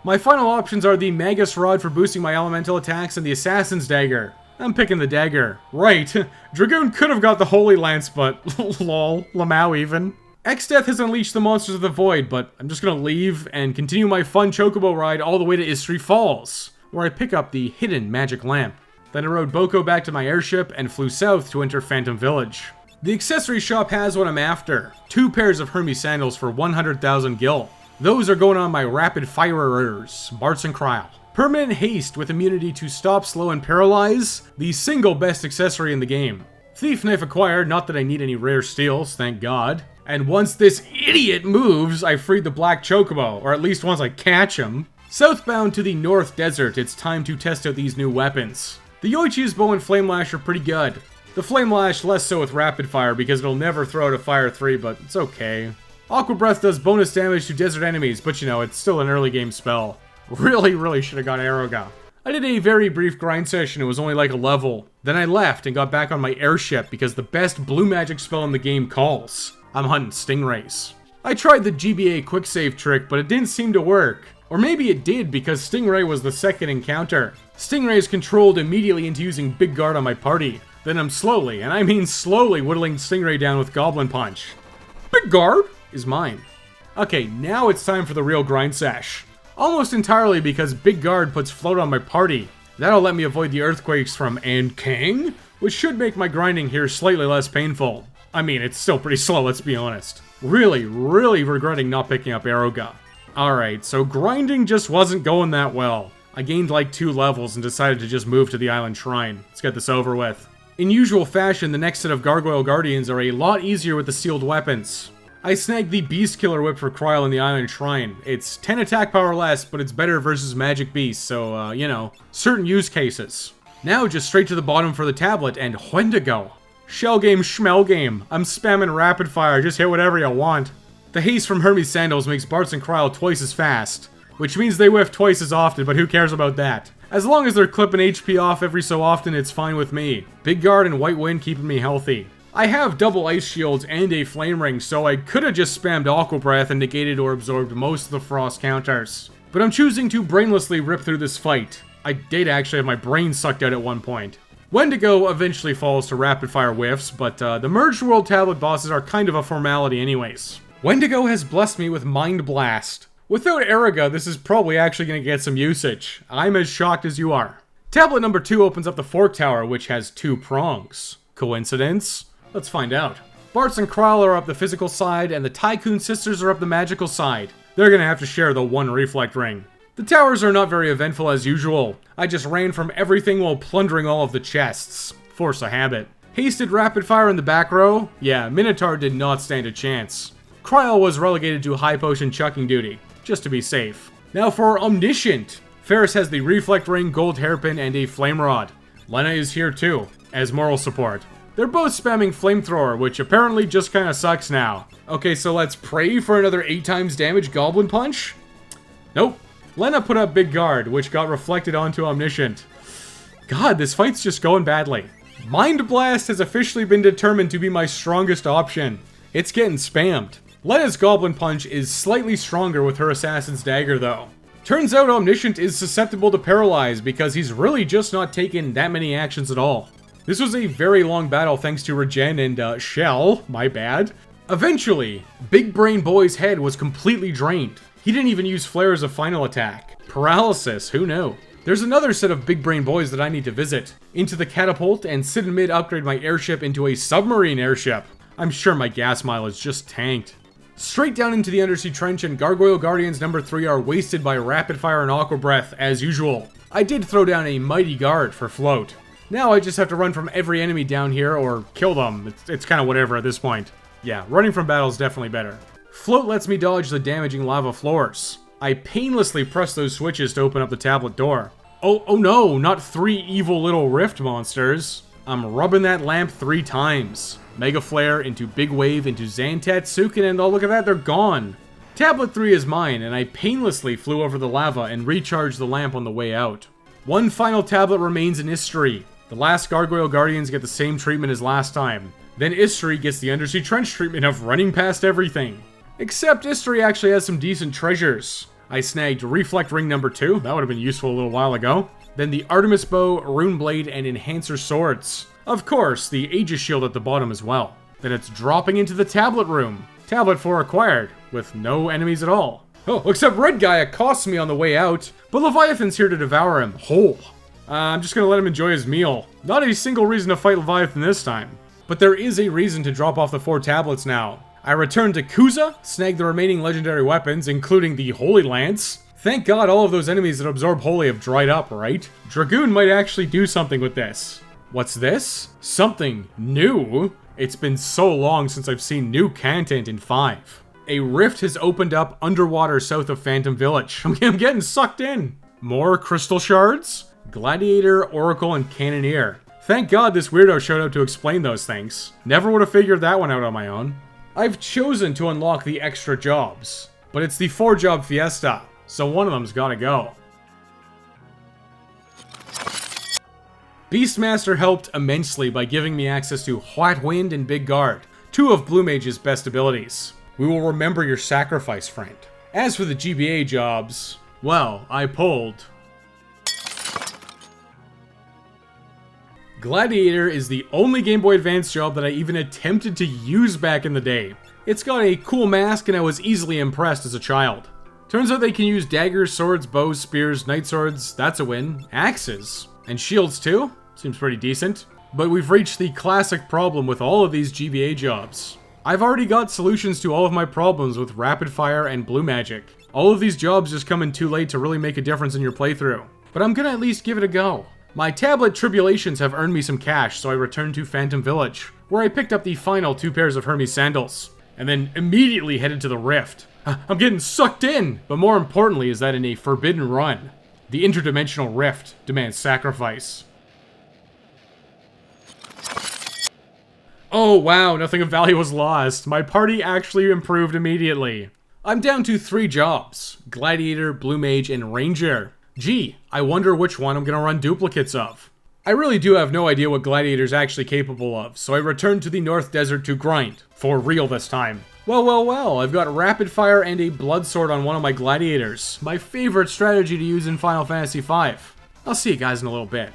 Speaker 1: My final options are the Magus Rod for boosting my elemental attacks and the Assassin's Dagger. I'm picking the dagger. Right, Dragoon could have got the Holy Lance, but lol, Lamau even. X-Death has unleashed the Monsters of the Void, but I'm just gonna leave and continue my fun chocobo ride all the way to Istri Falls, where I pick up the hidden magic lamp. Then I rode Boko back to my airship and flew south to enter Phantom Village. The accessory shop has what I'm after. 2 pairs of Hermes sandals for 100,000 gil. Those are going on my rapid firers, Bartz and Kryle. Permanent haste with immunity to stop, slow, and paralyze. The single best accessory in the game. Thief knife acquired, not that I need any rare steals, thank God. And once this idiot moves, I freed the black chocobo, or at least once I catch him. Southbound to the North Desert, it's time to test out these new weapons. The Yoichi's bow and Flame Lash are pretty good. The Flame Lash less so with rapid fire because it'll never throw out a fire 3, but it's okay. Aqua Breath does bonus damage to desert enemies, but you know, it's still an early game spell. Really should have got Aeroga. I did a very brief grind session, it was only like a level. Then I left and got back on my airship because the best blue magic spell in the game calls. I'm hunting Stingrays. I tried the GBA quick save trick, but it didn't seem to work. Or maybe it did because Stingray was the second encounter. Stingray is controlled immediately into using Big Guard on my party. Then I'm slowly, and I mean slowly, whittling Stingray down with Goblin Punch. Big Guard is mine. Okay, now it's time for the real grind sesh. Almost entirely because Big Guard puts float on my party. That'll let me avoid the earthquakes from And King, which should make my grinding here slightly less painful. I mean, it's still pretty slow, let's be honest. Really regretting not picking up Aeroga. Alright, so grinding just wasn't going that well. I gained like 2 levels and decided to just move to the Island Shrine. Let's get this over with. In usual fashion, the next set of Gargoyle Guardians are a lot easier with the sealed weapons. I snagged the Beast Killer Whip for Kryle in the Island Shrine. It's 10 attack power less, but it's better versus Magic Beasts, so, you know, certain use cases. Now just straight to the bottom for the tablet, and Wendigo. Shell game, schmell game. I'm spamming rapid fire, just hit whatever you want. The haste from Hermes Sandals makes Bartz and Kryle twice as fast, which means they whiff twice as often, but who cares about that? As long as they're clipping HP off every so often, it's fine with me. Big Guard and White Wind keeping me healthy. I have double ice shields and a flame ring, so I could have just spammed Aqua Breath and negated or absorbed most of the frost counters. But I'm choosing to brainlessly rip through this fight. I did actually have my brain sucked out at one point. Wendigo eventually falls to rapid fire whiffs, but the Merged World tablet bosses are kind of a formality anyways. Wendigo has blessed me with Mind Blast. Without Aeroga, this is probably actually going to get some usage. I'm as shocked as you are. Tablet number 2 opens up the Fork Tower, which has 2 prongs. Coincidence? Let's find out. Bartz and Kryle are up the physical side, and the Tycoon Sisters are up the magical side. They're gonna have to share the one reflect ring. The towers are not very eventful as usual. I just ran from everything while plundering all of the chests. Force a habit. Hasted rapid fire in the back row? Yeah, Minotaur did not stand a chance. Kryle was relegated to high potion chucking duty, just to be safe. Now for Omniscient. Ferris has the reflect ring, gold hairpin, and a flame rod. Lena is here too, as moral support. They're both spamming Flamethrower, which apparently just kinda sucks now. Okay, so let's pray for another 8 times damage Goblin Punch? Nope. Lena put up Big Guard, which got reflected onto Omniscient. God, this fight's just going badly. Mind Blast has officially been determined to be my strongest option. It's getting spammed. Lena's Goblin Punch is slightly stronger with her Assassin's Dagger, though. Turns out Omniscient is susceptible to Paralyze because he's really just not taken that many actions at all. This was a very long battle thanks to Regen and, Shell, my bad. Eventually, Big Brain Boy's head was completely drained. He didn't even use Flare as a final attack. Paralysis, who knew? There's another set of Big Brain Boys that I need to visit. Into the Catapult and sit in mid upgrade my airship into a submarine airship. I'm sure my gas mileage just tanked. Straight down into the Undersea Trench, and Gargoyle Guardians number 3 are wasted by Rapid Fire and Aqua Breath, as usual. I did throw down a Mighty Guard for float. Now I just have to run from every enemy down here, or kill them. It's kind of whatever at this point. Yeah, running from battle is definitely better. Float lets me dodge the damaging lava floors. I painlessly press those switches to open up the tablet door. Oh no, not 3 evil little rift monsters. I'm rubbing that lamp 3 times. Mega Flare into Big Wave into Zantet, Sukin, and oh look at that, they're gone. Tablet 3 is mine, and I painlessly flew over the lava and recharged the lamp on the way out. One final tablet remains in History. The last Gargoyle Guardians get the same treatment as last time. Then History gets the Undersea Trench treatment of running past everything. Except History actually has some decent treasures. I snagged Reflect Ring number 2, that would have been useful a little while ago. Then the Artemis Bow, Rune Blade, and Enhancer Swords. Of course, the Aegis Shield at the bottom as well. Then it's dropping into the Tablet Room. Tablet 4 acquired, with no enemies at all. Oh, except Red Guy accosts me on the way out, but Leviathan's here to devour him whole. I'm just gonna let him enjoy his meal. Not a single reason to fight Leviathan this time. But there is a reason to drop off the 4 tablets now. I returned to Kuza, snagged the remaining legendary weapons, including the Holy Lance. Thank God all of those enemies that absorb Holy have dried up, right? Dragoon might actually do something with this. What's this? Something new? It's been so long since I've seen new content in 5. A rift has opened up underwater south of Phantom Village. I'm getting sucked in. More crystal shards? Gladiator, Oracle, and Cannoneer. Thank God this weirdo showed up to explain those things. Never would have figured that one out on my own. I've chosen to unlock the extra jobs, but it's the 4-job Fiesta, so one of them's gotta go. Beastmaster helped immensely by giving me access to White Wind and Big Guard, 2 of Blue Mage's best abilities. We will remember your sacrifice, friend. As for the GBA jobs, well, I pulled. Gladiator is the only Game Boy Advance job that I even attempted to use back in the day. It's got a cool mask and I was easily impressed as a child. Turns out they can use daggers, swords, bows, spears, knight swords, that's a win, axes, and shields too, seems pretty decent. But we've reached the classic problem with all of these GBA jobs. I've already got solutions to all of my problems with Rapid Fire and Blue Magic. All of these jobs just come in too late to really make a difference in your playthrough. But I'm gonna at least give it a go. My tablet tribulations have earned me some cash, so I returned to Phantom Village, where I picked up the final 2 pairs of Hermes sandals, and then immediately headed to the Rift. I'm getting sucked in! But more importantly is that in a forbidden run, the interdimensional Rift demands sacrifice. Oh wow, nothing of value was lost. My party actually improved immediately. I'm down to 3 jobs: Gladiator, Blue Mage, and Ranger. Gee, I wonder which one I'm gonna run duplicates of. I really do have no idea what Gladiator's actually capable of, so I returned to the North Desert to grind. For real this time. Well, I've got Rapid Fire and a Blood Sword on one of my Gladiators. My favorite strategy to use in Final Fantasy V. I'll see you guys in a little bit.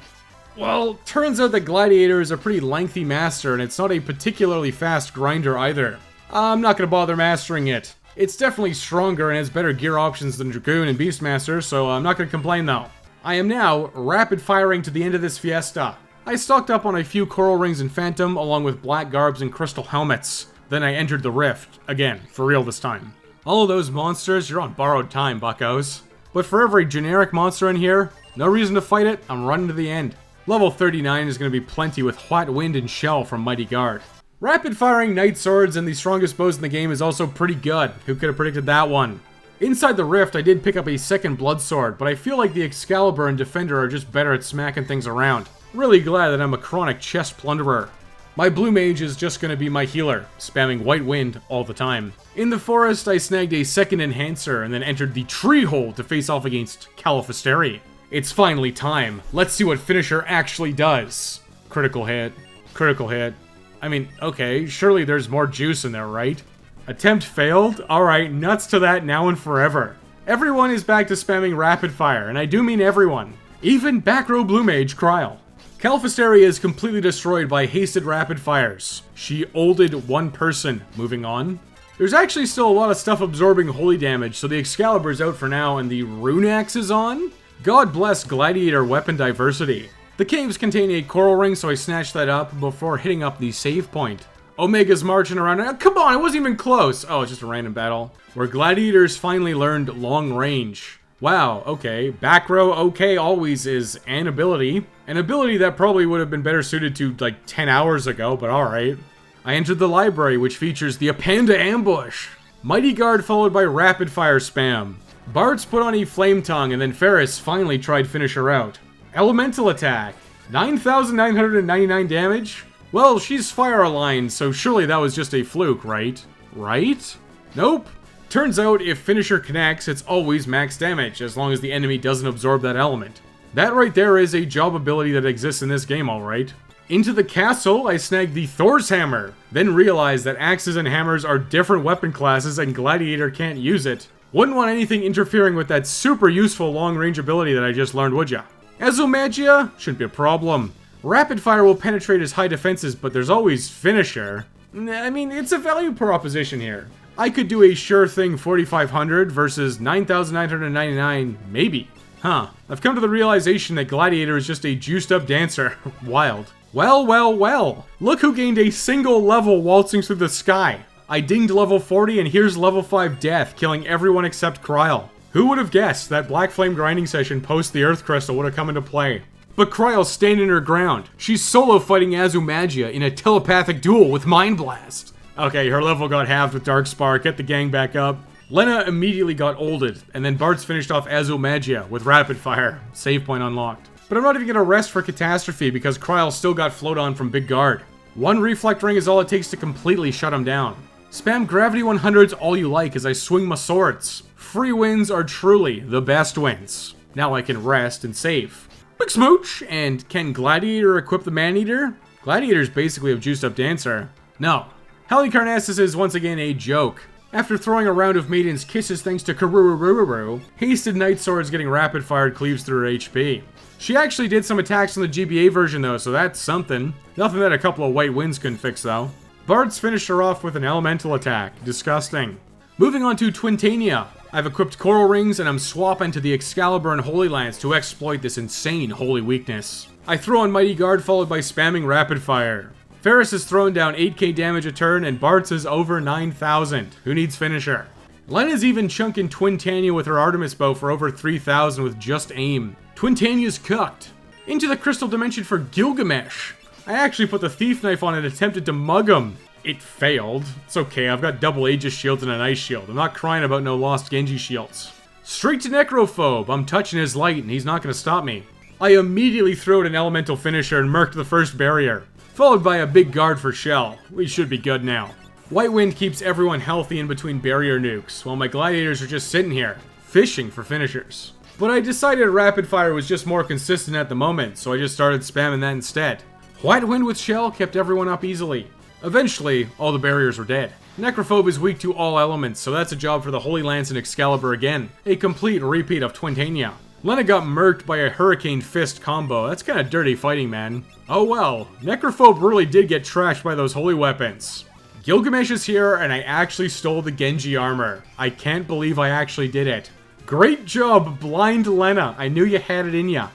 Speaker 1: Well, turns out that Gladiator is a pretty lengthy master, and it's not a particularly fast grinder either. I'm not gonna bother mastering it. It's definitely stronger and has better gear options than Dragoon and Beastmaster, so I'm not gonna complain though. I am now rapid firing to the end of this Fiesta. I stocked up on a few coral rings and Phantom, along with black garbs and crystal helmets. Then I entered the Rift, again, for real this time. All of those monsters, you're on borrowed time, buckos. But for every generic monster in here, no reason to fight it, I'm running to the end. Level 39 is going to be plenty with White Wind and Shell from Mighty Guard. Rapid firing knight swords and the strongest bows in the game is also pretty good. Who could have predicted that one? Inside the Rift, I did pick up a second blood sword, but I feel like the Excalibur and Defender are just better at smacking things around. Really glad that I'm a chronic chest plunderer. My Blue Mage is just going to be my healer, spamming White Wind all the time. In the forest, I snagged a second Enhancer and then entered the Tree Hole to face off against Califasteri. It's finally time. Let's see what Finisher actually does. Critical hit. Critical hit. I mean, okay, surely there's more juice in there, right? Attempt failed? Alright, nuts to that now and forever. Everyone is back to spamming Rapid Fire, and I do mean everyone. Even back row Blue Mage Kryl. Califasteri is completely destroyed by hasted Rapid Fires. She olded one person. Moving on. There's actually still a lot of stuff absorbing holy damage, so the Excalibur's out for now and the Rune Axe is on? God bless Gladiator weapon diversity. The caves contain a coral ring, so I snatched that up before hitting up the save point. Omega's marching around. Come on, it wasn't even close. Oh, it's just a random battle. Where Gladiators finally learned long range. Wow, okay. Back row okay always is an ability. An ability that probably would have been better suited to like 10 hours ago, but alright. I entered the library, which features the Apanda Ambush. Mighty Guard followed by Rapid Fire spam. Bart's put on a Flame Tongue, and then Ferris finally tried Finisher out. Elemental Attack. 9,999 damage? Well, she's fire aligned, so surely that was just a fluke, right? Right? Nope. Turns out, if Finisher connects, it's always max damage, as long as the enemy doesn't absorb that element. That right there is a job ability that exists in this game, alright. Into the castle, I snagged the Thor's Hammer, then realized that axes and hammers are different weapon classes and Gladiator can't use it. Wouldn't want anything interfering with that super useful long-range ability that I just learned, would ya? Azumagia? Shouldn't be a problem. Rapid Fire will penetrate his high defenses, but there's always Finisher. I mean, it's a value proposition here. I could do a sure thing 4,500 versus 9,999, maybe. Huh. I've come to the realization that Gladiator is just a juiced up dancer. Wild. Well, well, well. Look who gained a single level waltzing through the sky. I dinged level 40 and here's level 5 death, killing everyone except Kryl. Who would have guessed that Black Flame grinding session post the Earth Crystal would have come into play? But Kryl's standing her ground. She's solo fighting Azumagia in a telepathic duel with Mind Blast. Okay, her level got halved with Dark Spark, get the gang back up. Lena immediately got olded, and then Bartz finished off Azumagia with Rapid Fire. Save point unlocked. But I'm not even gonna rest for Catastrophe because Kryl still got Float On from Big Guard. One Reflect Ring is all it takes to completely shut him down. Spam Gravity 100s all you like as I swing my swords. Free wins are truly the best wins. Now I can rest and save. Big smooch! And can Gladiator equip the Maneater? Gladiator's basically a juiced up dancer. No. Halicarnassus is once again a joke. After throwing a round of Maiden's Kisses thanks to Karurururu, Hasted Night Swords getting rapid fired cleaves through her HP. She actually did some attacks on the GBA version though, so that's something. Nothing that a couple of white winds couldn't fix though. Bartz finished her off with an elemental attack. Disgusting. Moving on to Twintania. I've equipped Coral Rings and I'm swapping to the Excalibur and Holy Lance to exploit this insane holy weakness. I throw on Mighty Guard followed by spamming Rapid Fire. Ferris is throwing down 8k damage a turn and Bartz is over 9,000. Who needs finisher? Lena's even chunking Twintania with her Artemis Bow for over 3,000 with just aim. Twintania's cooked. Into the Crystal Dimension for Gilgamesh. I actually put the Thief Knife on and attempted to mug him. It failed. It's okay, I've got double Aegis shields and an ice shield. I'm not crying about no lost Genji shields. Straight to Necrophobe. I'm touching his light and he's not going to stop me. I immediately threw out an elemental finisher and murked the first barrier. Followed by a big guard for Shell. We should be good now. White Wind keeps everyone healthy in between barrier nukes, while my gladiators are just sitting here, fishing for finishers. But I decided Rapid Fire was just more consistent at the moment, so I just started spamming that instead. White Wind with Shell kept everyone up easily. Eventually, all the barriers were dead. Necrophobe is weak to all elements, so that's a job for the Holy Lance and Excalibur again. A complete repeat of Twintania. Lena got murked by a Hurricane Fist combo. That's kinda dirty fighting, man. Oh well, Necrophobe really did get trashed by those holy weapons. Gilgamesh is here, and I actually stole the Genji armor. I can't believe I actually did it. Great job, Blind Lena. I knew you had it in ya.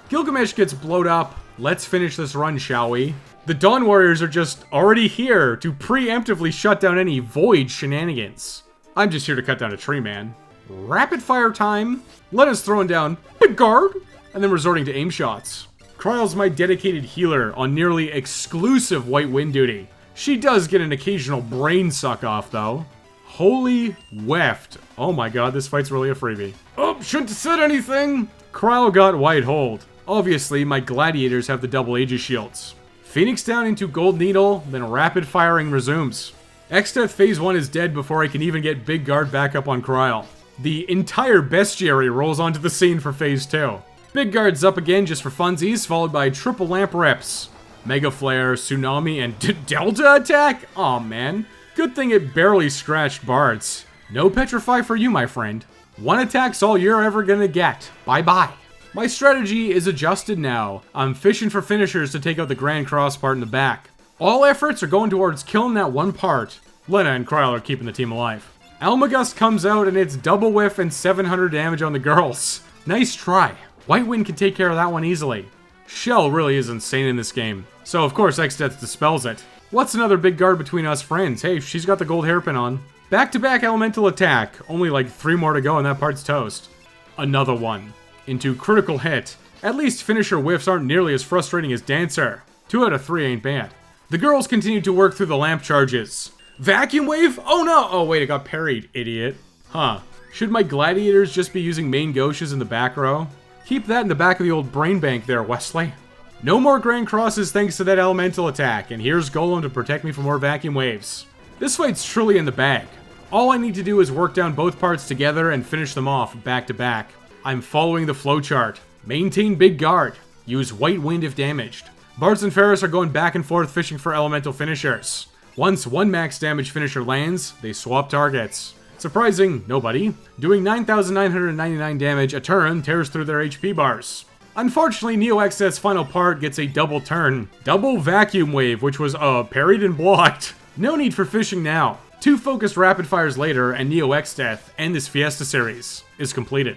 Speaker 1: Gilgamesh gets blowed up. Let's finish this run, shall we? The Dawn Warriors are just already here to preemptively shut down any Void shenanigans. I'm just here to cut down a tree, man. Rapid fire time. Lena's throwing down Big Guard, and then resorting to aim shots. Kryl's my dedicated healer on nearly exclusive White Wind duty. She does get an occasional brain suck off, though. Holy weft. Oh my god, this fight's really a freebie. Oh, shouldn't have said anything. Kryl got White Hold. Obviously, my gladiators have the double Aegis shields. Phoenix down into Gold Needle, then rapid firing resumes. X-Death Phase 1 is dead before I can even get Big Guard back up on Kryl. The entire bestiary rolls onto the scene for Phase 2. Big Guard's up again just for funsies, followed by triple lamp reps. Mega Flare, Tsunami, and Delta Attack? Aw man. Good thing it barely scratched Bartz. No Petrify for you, my friend. One attack's all you're ever gonna get. Bye-bye. My strategy is adjusted now. I'm fishing for finishers to take out the Grand Cross part in the back. All efforts are going towards killing that one part. Lena and Kryl are keeping the team alive. Almagust comes out and it's double whiff and 700 damage on the girls. Nice try. White Wind can take care of that one easily. Shell really is insane in this game, so of course X-Death dispels it. What's another Big Guard between us friends? Hey, she's got the gold hairpin on. Back-to-back elemental attack. Only like 3 more to go and that part's toast. Another one. Into critical hit. At least finisher whiffs aren't nearly as frustrating as Dancer. 2 out of 3 ain't bad. The girls continue to work through the lamp charges. Vacuum Wave? Oh no! Oh wait, it got parried, idiot. Huh. Should my gladiators just be using main Gauches in the back row? Keep that in the back of the old brain bank there, Wesley. No more Grand Crosses thanks to that elemental attack, and here's Golem to protect me from more Vacuum Waves. This fight's truly in the bag. All I need to do is work down both parts together and finish them off back to back. I'm following the flowchart. Maintain big guard. Use white wind if damaged. Bards and Ferris are going back and forth fishing for elemental finishers. Once one max damage finisher lands, they swap targets. Surprising nobody. Doing 9,999 damage a turn tears through their HP bars. Unfortunately, Neo-Exdeath's final part gets a double turn. Double Vacuum Wave, which was, parried and blocked. No need for fishing now. 2 focused rapid fires later, and Neo-Exdeath, and this Fiesta series, is completed.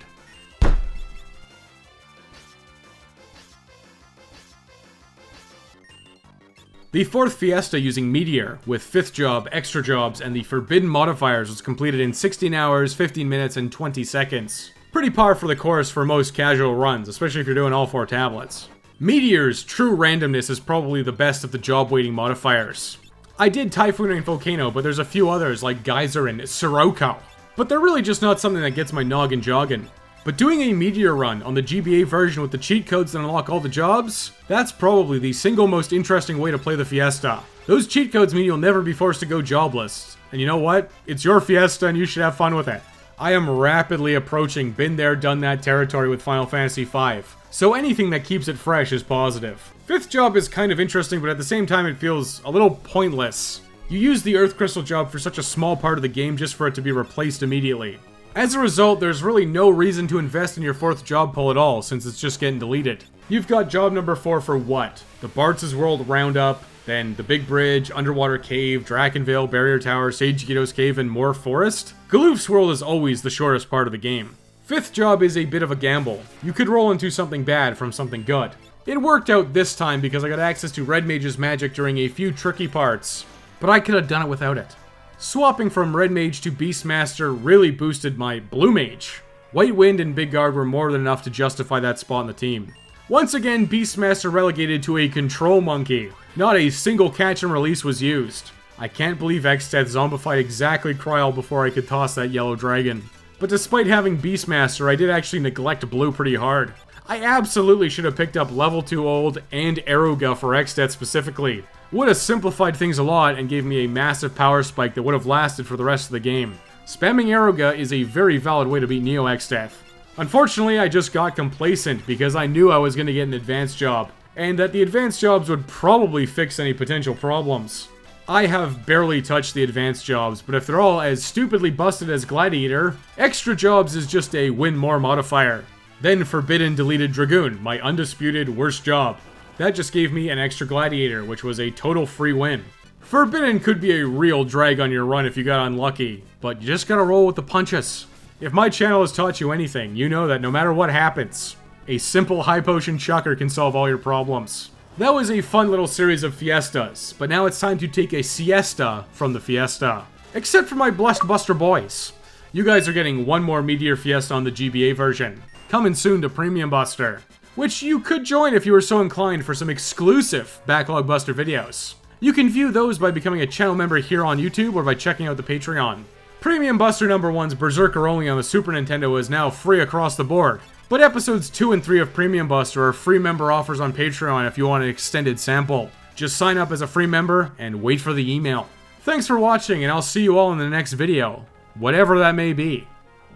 Speaker 1: The 4th Fiesta using Meteor, with 5th job, extra jobs, and the forbidden modifiers was completed in 16 hours, 15 minutes, and 20 seconds. Pretty par for the course for most casual runs, especially if you're doing all 4 tablets. Meteor's true randomness is probably the best of the job waiting modifiers. I did Typhoon and Volcano, but there's a few others like Geyser and Sirocco. But they're really just not something that gets my noggin jogging. But doing a Meteor run on the GBA version with the cheat codes that unlock all the jobs, that's probably the single most interesting way to play the Fiesta. Those cheat codes mean you'll never be forced to go jobless. And you know what? It's your Fiesta and you should have fun with it. I am rapidly approaching been there, done that territory with Final Fantasy V, so anything that keeps it fresh is positive. 5th job is kind of interesting, but at the same time it feels a little pointless. You use the Earth Crystal job for such a small part of the game just for it to be replaced immediately. As a result, there's really no reason to invest in your 4th job pull at all, since it's just getting deleted. You've got job number 4 for what? The Bart's World Roundup, then the Big Bridge, Underwater Cave, Drakenvale, Barrier Tower, Sage Gito's Cave, and more forest? Galoof's World is always the shortest part of the game. 5th job is a bit of a gamble. You could roll into something bad from something good. It worked out this time because I got access to Red Mage's magic during a few tricky parts, but I could have done it without it. Swapping from Red Mage to Beastmaster really boosted my Blue Mage. White Wind and Big Guard were more than enough to justify that spot in the team. Once again, Beastmaster relegated to a Control Monkey. Not a single catch and release was used. I can't believe Exdeath zombified exactly Kryl before I could toss that yellow dragon. But despite having Beastmaster, I did actually neglect Blue pretty hard. I absolutely should have picked up Level 2 Old and Aeroga for Exdeath specifically. Would have simplified things a lot and gave me a massive power spike that would have lasted for the rest of the game. Spamming Aeroga is a very valid way to beat Neo-Exdeath. Unfortunately, I just got complacent because I knew I was going to get an advanced job, and that the advanced jobs would probably fix any potential problems. I have barely touched the advanced jobs, but if they're all as stupidly busted as Gladiator, extra jobs is just a win more modifier. Then Forbidden Deleted Dragoon, my undisputed worst job. That just gave me an extra Gladiator, which was a total free win. Forbidden could be a real drag on your run if you got unlucky, but you just gotta roll with the punches. If my channel has taught you anything, you know that no matter what happens, a simple high potion chucker can solve all your problems. That was a fun little series of Fiestas, but now it's time to take a siesta from the Fiesta. Except for my Blessed Buster boys. You guys are getting one more Meteor Fiesta on the GBA version. Coming soon to Premium Buster, which you could join if you were so inclined for some exclusive Backlog Buster videos. You can view those by becoming a channel member here on YouTube or by checking out the Patreon. Premium Buster number 1's Berserker only on the Super Nintendo is now free across the board, but episodes 2 and 3 of Premium Buster are free member offers on Patreon if you want an extended sample. Just sign up as a free member and wait for the email. Thanks for watching, and I'll see you all in the next video. Whatever that may be.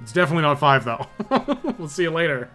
Speaker 1: It's definitely not 5 though. We'll see you later.